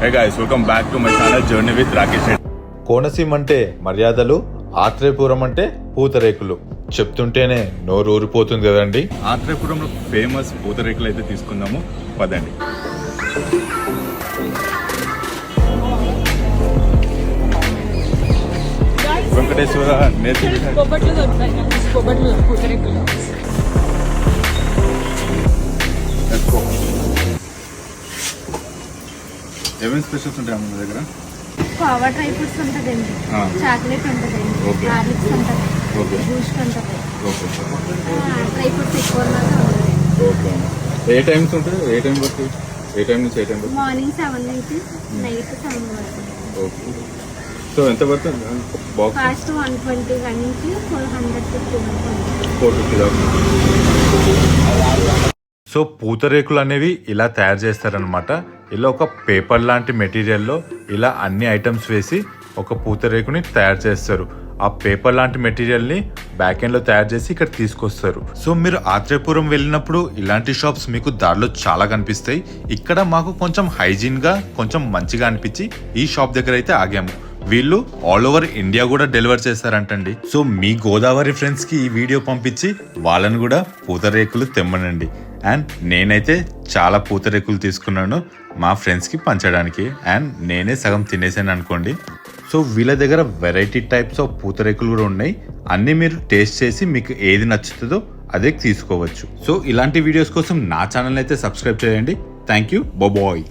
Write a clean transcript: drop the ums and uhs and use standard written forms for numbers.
Hey guys, welcome back to my channel Journey with Rakesh. Konaseema అంటే మర్యాదలు, ఆత్రేయపురం అంటే పూతరేకులు. చెప్తుంటేనే నోరు ఊరిపోతుంది కదండి. ఆత్రేయపురంలో ఫేమస్ పూతరేకులు అయితే తీసుకుందాము, పదండి. వెంకటేశ్వర ఏమేమి స్పెషల్స్ ఉంటాయి మన దగ్గర? కోవా డ్రై ఫ్రూట్స్ ఉంటుందండి, చాక్లెట్ ఉంటుందండి, హార్లిక్స్ ఉంటుంది, బూస్ట్ ఉంటుంది, డ్రై ఫ్రూట్స్ ఎక్కువ ఏ టైమ్స్ ఉంటాయి? ఏ టైం వరకు? ఏ టైం నుంచి ఏ టైం వరకు? మార్నింగ్ 7 నుంచి నైట్ 7 వరకు. ఓకే. సో ఎంత పడుతుంది బాక్స్? కాస్ట్ 120 నుంచి 450 దాకా. సో పూతరేకులు అనేవి ఇలా తయారు చేస్తారనమాట. ఇలా ఒక పేపర్ లాంటి మెటీరియల్లో ఇలా అన్ని ఐటమ్స్ వేసి ఒక పూతరేకుని తయారు చేస్తారు. ఆ పేపర్ లాంటి మెటీరియల్ని బ్యాక్ ఎండ్లో తయారు చేసి ఇక్కడ తీసుకొస్తారు. సో మీరు ఆత్రేయపురం వెళ్ళినప్పుడు ఇలాంటి షాప్స్ మీకు దారిలో చాలా కనిపిస్తాయి. ఇక్కడ మాకు కొంచెం హైజీన్గా కొంచెం మంచిగా అనిపించి ఈ షాప్ దగ్గర అయితే ఆగాము. వీళ్ళు ఆల్ ఓవర్ ఇండియా కూడా డెలివర్ చేస్తారంటండి. సో మీ గోదావరి ఫ్రెండ్స్ కి ఈ వీడియో పంపించి వాళ్ళని కూడా పూతరేకులు తెమ్మనండి. అండ్ నేనైతే చాలా పూతరేకులు తీసుకున్నాను మా ఫ్రెండ్స్ కి పంచడానికి, అండ్ నేనే సగం తినేసాను అనుకోండి. సో వీళ్ళ దగ్గర వెరైటీ టైప్స్ ఆఫ్ పూతరేకులు కూడా ఉన్నాయి. అన్ని మీరు టేస్ట్ చేసి మీకు ఏది నచ్చుతుందో అదే తీసుకోవచ్చు. సో ఇలాంటి వీడియోస్ కోసం నా ఛానల్ అయితే సబ్స్క్రైబ్ చేయండి. Thank you, bye.